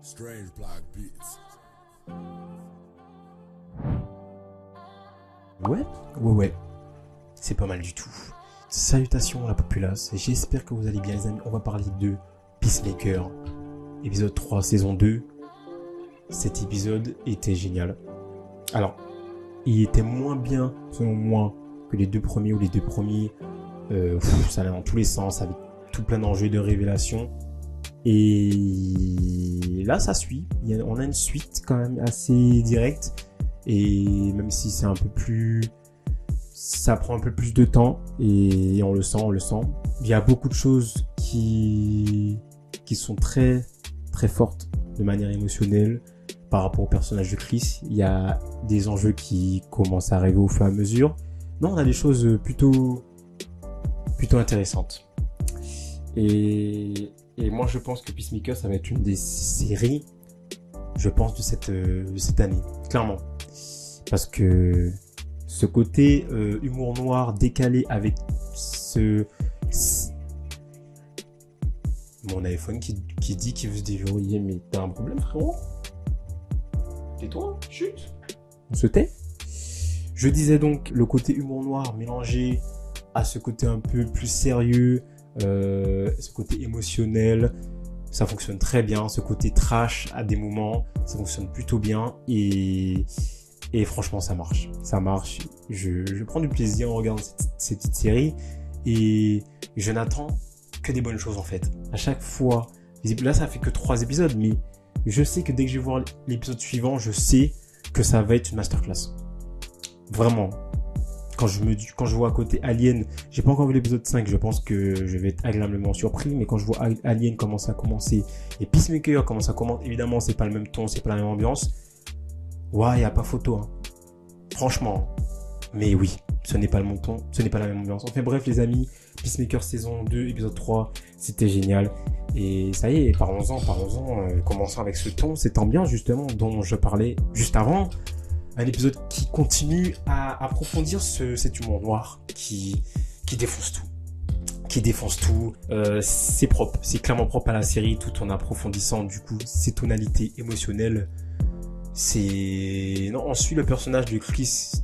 Strange Black Beats. Ouais. C'est pas mal du tout. Salutations à la populace, j'espère que vous allez bien les amis. On va parler de Peacemaker, épisode 3, saison 2. Cet épisode était génial. Alors, il était moins bien, selon moi, que les deux premiers ou les deux premiers. Ça allait dans tous les sens, avec tout plein d'enjeux de révélation. Et là, ça suit. On a une suite quand même assez directe. Et même si c'est un peu plus... Ça prend un peu plus de temps. Et on le sent. Il y a beaucoup de choses qui sont très, très fortes de manière émotionnelle par rapport au personnage de Chris. Il y a des enjeux qui commencent à arriver au fur et à mesure. Non, on a des choses plutôt intéressantes. Et moi, je pense que Peacemaker, ça va être une des séries, je pense, de cette année. Clairement. Parce que ce côté humour noir décalé avec mon iPhone qui dit qu'il veut se déverrouiller. Mais t'as un problème, frérot? Tais-toi, chut. On se tait. Je disais donc le côté humour noir mélangé à ce côté un peu plus sérieux, ce côté émotionnel, ça fonctionne très bien. Ce côté trash à des moments, ça fonctionne plutôt bien et franchement ça marche. Je prends du plaisir en regardant cette petite série et je n'attends que des bonnes choses en fait. À chaque fois, là ça fait que 3 épisodes, mais je sais que dès que je vais voir l'épisode suivant, je sais que ça va être une masterclass. Vraiment. Quand je vois à côté Alien, j'ai pas encore vu l'épisode 5, je pense que je vais être agréablement surpris, mais quand je vois Alien commencer à commencer et Peacemaker commence à commencer, évidemment c'est pas le même ton, c'est pas la même ambiance. Ouais, y a pas photo, hein. Franchement. Mais oui, ce n'est pas le même ton, ce n'est pas la même ambiance. Enfin bref les amis, Peacemaker saison 2, épisode 3, c'était génial. Et ça y est, parlons-en, commençons avec ce ton, cette ambiance justement dont je parlais juste avant. Un épisode qui continue à approfondir cet humour noir qui défonce tout. C'est propre, c'est clairement propre à la série, tout en approfondissant du coup ses tonalités émotionnelles. On suit le personnage de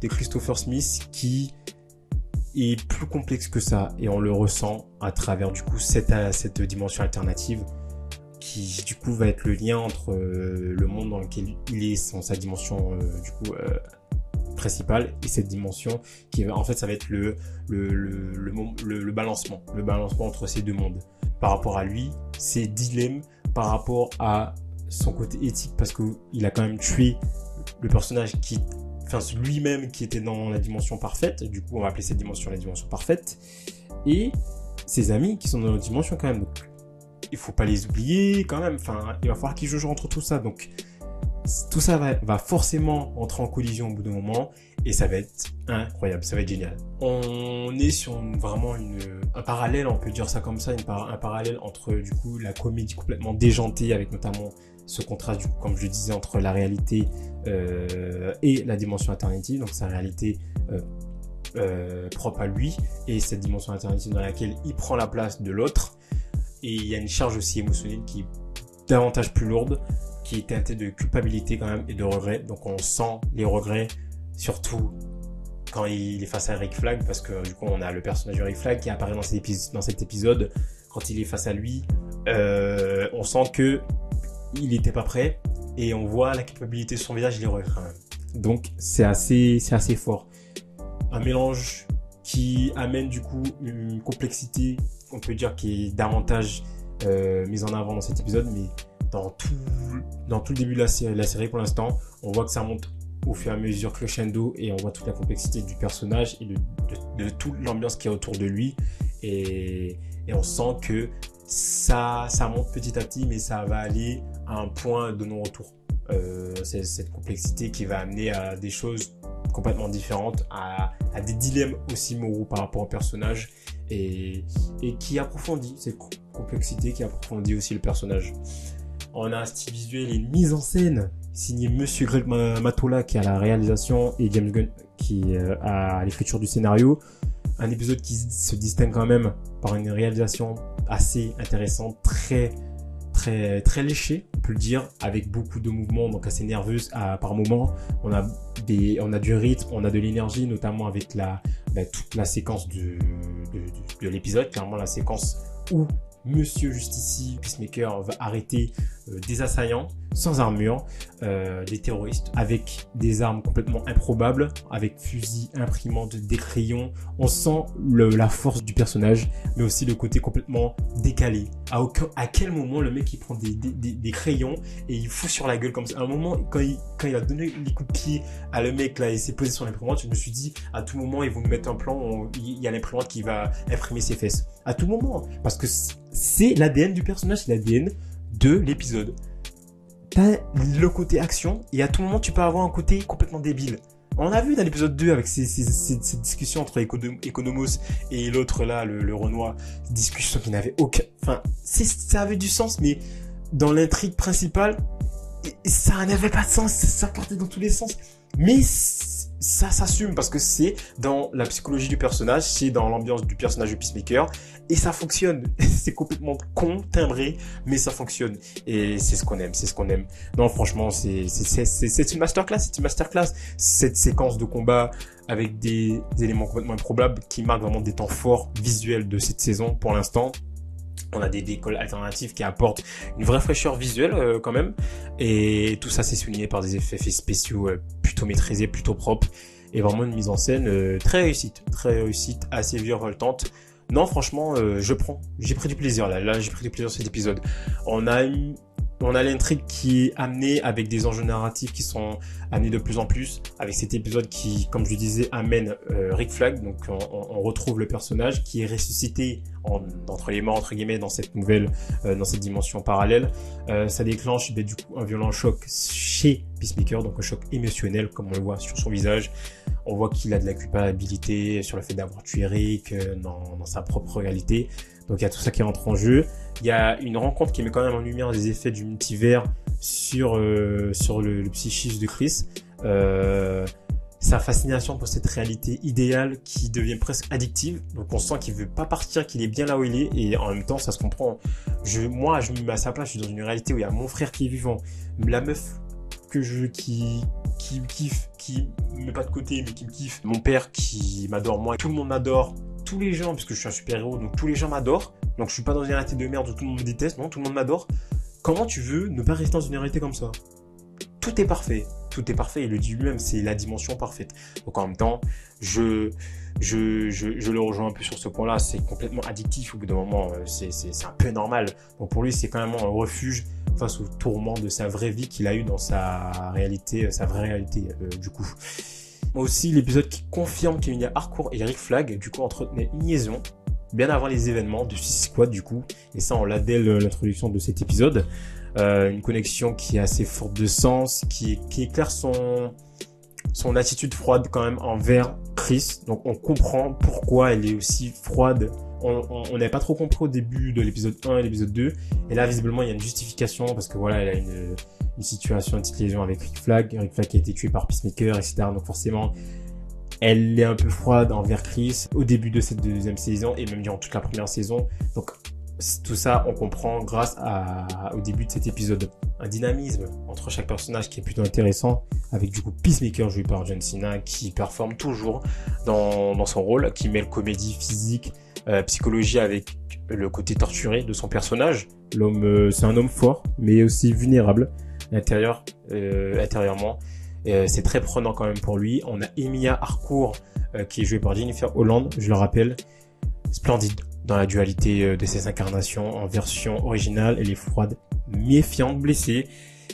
Christopher Smith qui est plus complexe que ça et on le ressent à travers du coup cette dimension alternative qui du coup va être le lien entre le monde dans lequel il est, sa dimension principale, et cette dimension qui va, en fait ça va être le balancement entre ces deux mondes par rapport à lui, ses dilemmes par rapport à son côté éthique, parce que il a quand même tué le personnage lui-même qui était dans la dimension parfaite, du coup on va appeler cette dimension la dimension parfaite, et ses amis qui sont dans la dimension quand même. Donc, il faut pas les oublier quand même, il va falloir qu'ils jugent entre tout ça, donc tout ça va forcément entrer en collision au bout d'un moment, et ça va être incroyable, ça va être génial. On est sur vraiment un parallèle, on peut dire ça comme ça, un parallèle entre du coup la comédie complètement déjantée, avec notamment ce contraste du coup, comme je le disais, entre la réalité et la dimension alternative, donc sa réalité propre à lui, et cette dimension alternative dans laquelle il prend la place de l'autre. Et il y a une charge aussi émotionnelle qui est davantage plus lourde, qui est teintée de culpabilité quand même et de regrets. Donc on sent les regrets, surtout quand il est face à Rick Flag, parce que du coup on a le personnage de Rick Flag qui apparaît dans cet épisode. Quand il est face à lui, on sent que il était pas prêt et on voit la culpabilité sur son visage et les regrets quand même. Donc c'est assez fort. Un mélange qui amène du coup une complexité, on peut dire, qui est davantage mise en avant dans cet épisode, mais dans tout le début de la série pour l'instant, on voit que ça monte au fur et à mesure crescendo, et on voit toute la complexité du personnage et de toute l'ambiance qui est autour de lui, et on sent que ça monte petit à petit, mais ça va aller à un point de non-retour. C'est cette complexité qui va amener à des choses complètement différentes, à des dilemmes aussi moraux par rapport au personnage, et qui approfondit cette complexité, qui approfondit aussi le personnage. On a un style visuel et une mise en scène signé Monsieur Greg Matola qui a la réalisation, et James Gunn qui a l'écriture du scénario. Un épisode qui se distingue quand même par une réalisation assez intéressante, très très très léchée, on peut peut le dire, avec beaucoup de mouvements, donc assez nerveuse par moment. On a du rythme, on a de l'énergie, notamment avec toute la séquence de l'épisode, clairement la séquence où Monsieur Justicie, Peacemaker, va arrêter des assaillants sans armure, des terroristes avec des armes complètement improbables, avec fusils, imprimantes, des crayons. On sent la force du personnage, mais aussi le côté complètement décalé. À quel moment le mec il prend des crayons et il fout sur la gueule comme ça. À un moment, quand il a donné les coups de pied à le mec là, il s'est posé sur l'imprimante, je me suis dit à tout moment ils vont nous mettre un plan, il y a l'imprimante qui va imprimer ses fesses. À tout moment, parce que c'est l'ADN du personnage, c'est l'ADN de l'épisode. T'as le côté action et à tout moment tu peux avoir un côté complètement débile. On a vu dans l'épisode 2 avec ces discussions entre Economos et l'autre là, le Renoir, discussions qui n'avaient aucun... Enfin, ça avait du sens, mais dans l'intrigue principale, ça n'avait pas de sens, ça partait dans tous les sens. Mais ça s'assume parce que c'est dans la psychologie du personnage, c'est dans l'ambiance du personnage de Peacemaker et ça fonctionne. C'est complètement con, timbré, mais ça fonctionne et c'est ce qu'on aime, Non, franchement, c'est une masterclass, cette séquence de combat avec des éléments complètement improbables qui marquent vraiment des temps forts visuels de cette saison pour l'instant. On a des décolles alternatives qui apportent une vraie fraîcheur visuelle quand même. Et tout ça c'est souligné par des effets spéciaux plutôt maîtrisés, plutôt propres. Et vraiment une mise en scène très réussite, assez virevoltante. Non, franchement, j'ai pris du plaisir là. J'ai pris du plaisir sur cet épisode. On a l'intrigue qui est amenée avec des enjeux narratifs qui sont amenés de plus en plus, avec cet épisode qui, comme je le disais, amène Rick Flag. Donc on retrouve le personnage qui est ressuscité entre les morts, entre guillemets, dans cette dimension parallèle. Ça déclenche du coup un violent choc chez Peacemaker, donc un choc émotionnel comme on le voit sur son visage. On voit qu'il a de la culpabilité sur le fait d'avoir tué Rick dans sa propre réalité. Donc il y a tout ça qui rentre en jeu. Il y a une rencontre qui met quand même en lumière les effets du multivers sur le psychisme de Chris. Sa fascination pour cette réalité idéale qui devient presque addictive. Donc on sent qu'il veut pas partir, qu'il est bien là où il est et en même temps ça se comprend. Moi je me mets à sa place, je suis dans une réalité où il y a mon frère qui est vivant, la meuf qui me kiffe, qui me met pas de côté mais qui me kiffe, mon père qui m'adore, moi, tout le monde m'adore. Tous les gens, puisque je suis un super-héros, donc tous les gens m'adorent. Donc je suis pas dans une réalité de merde où tout le monde me déteste, non, tout le monde m'adore. Comment tu veux ne pas rester dans une réalité comme ça ? Tout est parfait, il le dit lui-même, c'est la dimension parfaite. Donc en même temps, je le rejoins un peu sur ce point-là, c'est complètement addictif au bout d'un moment, c'est un peu normal. Donc pour lui, c'est quand même un refuge face au tourment de sa vraie vie qu'il a eu dans sa vraie réalité du coup. Aussi, l'épisode qui confirme qu'Emilia Harcourt et Rick Flag, du coup, entretenaient une liaison bien avant les événements de Suicide Squad, du coup. Et ça, on l'a dès l'introduction de cet épisode. Une connexion qui est assez forte de sens, qui éclaire son attitude froide quand même envers Chris. Donc, on comprend pourquoi elle est aussi froide. On n'avait pas trop compris au début de l'épisode 1 et l'épisode 2. Et là, visiblement, il y a une justification parce que voilà, elle a une situation, une petite liaison avec Rick Flag qui a été tué par Peacemaker, etc. Donc forcément, elle est un peu froide envers Chris au début de cette deuxième saison et même durant toute la première saison. Donc tout ça, on comprend grâce au début de cet épisode. Un dynamisme entre chaque personnage qui est plutôt intéressant, avec du coup Peacemaker joué par John Cena qui performe toujours dans son rôle, qui mêle comédie physique, psychologie avec le côté torturé de son personnage. L'homme, c'est un homme fort, mais aussi vulnérable intérieurement. C'est très prenant quand même pour lui. On a Emilia Harcourt qui est jouée par Jennifer Holland, je le rappelle, splendide dans la dualité de ses incarnations. En version originale, elle est froide, méfiante, blessée,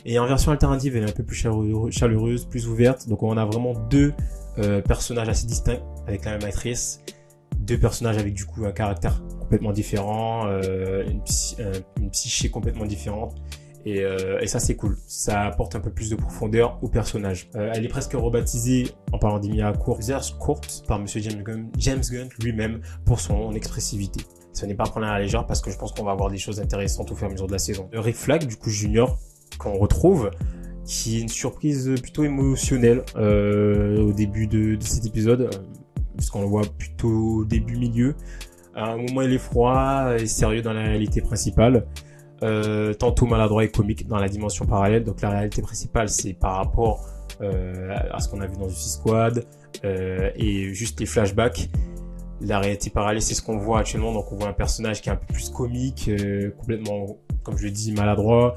et en version alternative, elle est un peu plus chaleureuse, plus ouverte. Donc on a vraiment deux personnages assez distincts avec la même actrice, deux personnages avec du coup un caractère complètement différent, une psyché complètement différente. Et ça c'est cool, ça apporte un peu plus de profondeur au personnage. Elle est presque rebaptisée, en parlant d'Emilia Harcourt, Court par Monsieur James Gunn lui-même pour son expressivité. Ce n'est pas à prendre à la légère parce que je pense qu'on va avoir des choses intéressantes au fur et à mesure de la saison. Rick Flag, du coup Junior, qu'on retrouve, qui est une surprise plutôt émotionnelle au début de cet épisode, puisqu'on le voit plutôt au début-milieu. À un moment il est froid et sérieux dans la réalité principale. tantôt maladroit et comique dans la dimension parallèle. Donc la réalité principale, c'est par rapport à ce qu'on a vu dans Suicide Squad et juste les flashbacks. La réalité parallèle, c'est ce qu'on voit actuellement. Donc on voit un personnage qui est un peu plus comique, complètement, comme je le dis, maladroit.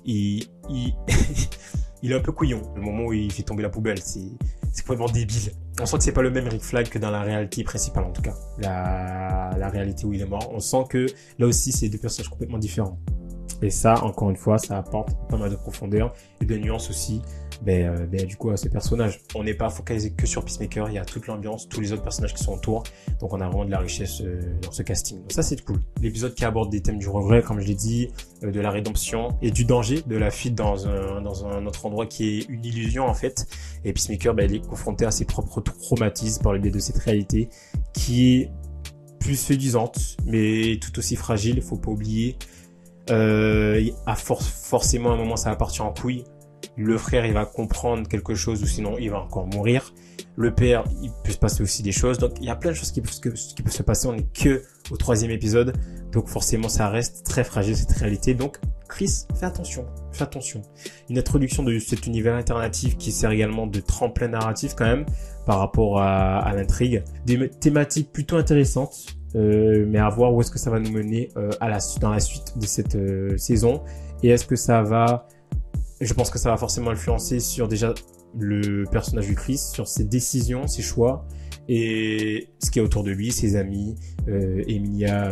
Il est un peu couillon. Le moment où il fait tomber la poubelle, c'est complètement débile. On sent que c'est pas le même Rick Flag que dans la réalité principale, en tout cas. La réalité où il est mort. On sent que là aussi, c'est deux personnages complètement différents. Et ça, encore une fois, ça apporte pas mal de profondeur et de nuances aussi, du coup, à ces personnages. On n'est pas focalisé que sur Peacemaker, il y a toute l'ambiance, tous les autres personnages qui sont autour. Donc on a vraiment de la richesse dans ce casting. Donc ça, c'est cool. L'épisode qui aborde des thèmes du regret, comme je l'ai dit, de la rédemption et du danger, de la fuite dans un autre endroit qui est une illusion, en fait. Et Peacemaker, il est confronté à ses propres traumatismes par le biais de cette réalité qui est plus séduisante, mais tout aussi fragile, faut pas oublier. Forcément, à un moment, ça va partir en couille. Le frère, il va comprendre quelque chose ou sinon, il va encore mourir. Le père, il peut se passer aussi des choses. Donc, il y a plein de choses qui peuvent se passer. On n'est que au 3e épisode. Donc, forcément, ça reste très fragile, cette réalité. Donc, Chris, fais attention. Une introduction de cet univers alternatif qui sert également de tremplin narratif quand même par rapport à l'intrigue. Des thématiques plutôt intéressantes. Mais à voir où est-ce que ça va nous mener dans la suite de cette saison. Et est-ce que ça va... Je pense que ça va forcément influencer sur déjà le personnage de Chris, sur ses décisions, ses choix et ce qui est autour de lui, ses amis, Emilia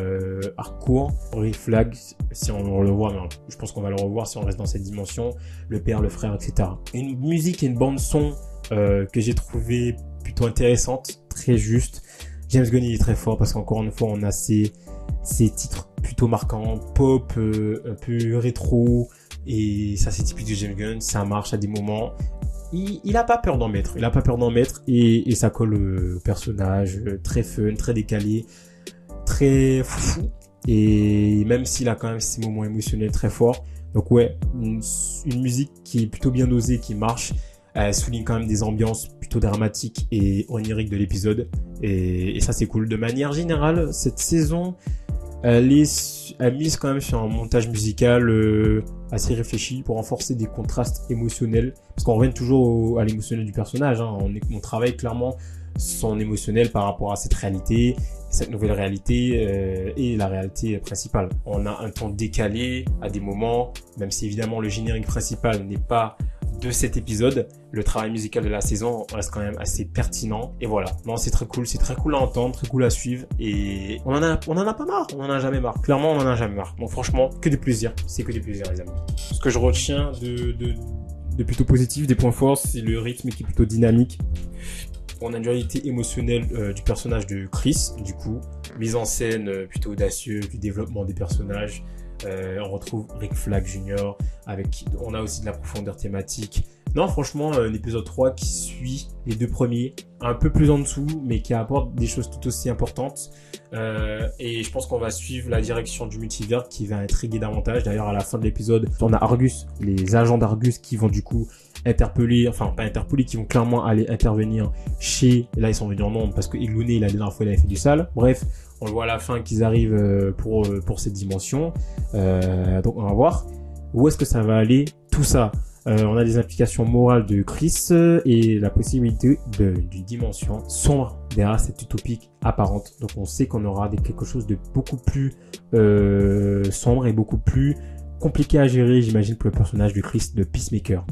Harcourt, Rick Flag, si on le voit, mais je pense qu'on va le revoir si on reste dans cette dimension, le père, le frère, etc. Une musique et une bande son que j'ai trouvé plutôt intéressante, très juste. James Gunn il est très fort parce qu'encore une fois on a ces titres plutôt marquants, pop, un peu rétro, et ça c'est typique de James Gunn, ça marche à des moments. Il a pas peur d'en mettre, et ça colle au personnage, très fun, très décalé, très fou, et même s'il a quand même ces moments émotionnels très forts. Donc ouais, une musique qui est plutôt bien dosée, qui marche. Elle souligne quand même des ambiances plutôt dramatiques et oniriques de l'épisode. Et ça, c'est cool. De manière générale, cette saison, elle mise quand même sur un montage musical assez réfléchi pour renforcer des contrastes émotionnels. Parce qu'on revient toujours à l'émotionnel du personnage. Hein. On travaille clairement son émotionnel par rapport à cette réalité, cette nouvelle réalité et la réalité principale. On a un ton décalé à des moments, même si évidemment le générique principal n'est pas de cet épisode, le travail musical de la saison reste quand même assez pertinent. Et voilà, non, c'est très cool à entendre, très cool à suivre, et on en a pas marre, on en a jamais marre. Clairement, on en a jamais marre. Donc franchement, que du plaisir, c'est que du plaisir, les amis. Ce que je retiens de plutôt positif, des points forts, c'est le rythme qui est plutôt dynamique. On a une dualité émotionnelle du personnage de Chris, du coup, mise en scène plutôt audacieuse, du développement des personnages. On retrouve Rick Flag Jr. On a aussi de la profondeur thématique. Non, franchement, un épisode 3 qui suit les deux premiers, un peu plus en dessous, mais qui apporte des choses tout aussi importantes. Et je pense qu'on va suivre la direction du multivers qui va intriguer davantage. D'ailleurs, à la fin de l'épisode, on a Argus, les agents d'Argus qui vont du coup qui vont clairement aller intervenir là ils sont venus en nombre parce que Igloné, la dernière fois il avait fait du sale. Bref, on le voit à la fin qu'ils arrivent pour cette dimension. Donc on va voir où est-ce que ça va aller tout ça. On a des implications morales de Chris et la possibilité d'une dimension sombre derrière cette utopique apparente. Donc on sait qu'on aura quelque chose de beaucoup plus sombre et beaucoup plus compliqué à gérer, j'imagine, pour le personnage de Chris, de Peacemaker.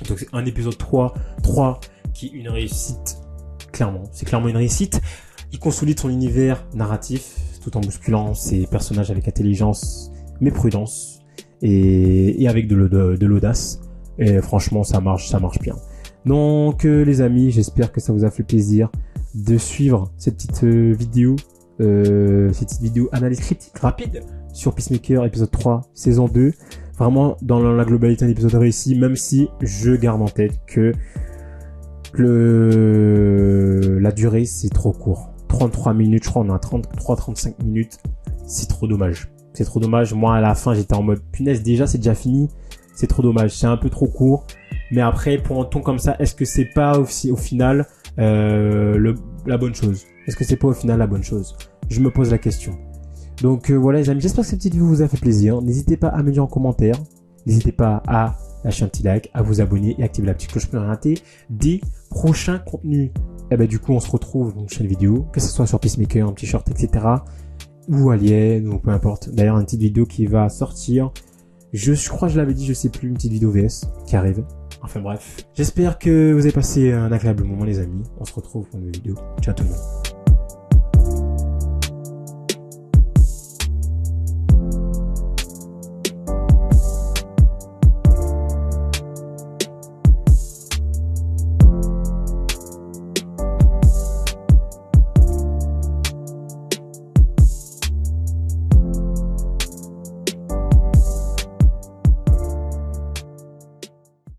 Donc c'est un épisode 3 qui est une réussite, clairement. C'est clairement une réussite. Il consolide son univers narratif tout en bousculant ses personnages avec intelligence mais prudence et avec de l'audace. Et franchement, ça marche bien. Donc les amis, j'espère que ça vous a fait plaisir de suivre cette petite vidéo analyse critique rapide sur Peacemaker épisode 3 saison 2. Vraiment dans la globalité un épisode réussi, même si je garde en tête que la durée c'est trop court. 33 minutes, je crois on a 33-35 minutes, c'est trop dommage. Moi à la fin j'étais en mode punaise, déjà c'est déjà fini, c'est trop dommage, c'est un peu trop court. Mais après pour un ton comme ça, est-ce que c'est pas aussi au final la bonne chose? Je me pose la question. Donc voilà les amis, j'espère que cette petite vidéo vous a fait plaisir. N'hésitez pas à me dire en commentaire. N'hésitez pas à lâcher un petit like, à vous abonner et activer la petite cloche pour ne rater des prochains contenus. Et bah du coup on se retrouve dans une prochaine vidéo, que ce soit sur Peacemaker, un petit short, etc. Ou Alien, ou peu importe. D'ailleurs une petite vidéo qui va sortir. Je crois que je l'avais dit, je sais plus, une petite vidéo VS qui arrive. Enfin bref. J'espère que vous avez passé un agréable moment les amis. On se retrouve pour une nouvelle vidéo. Ciao tout le monde.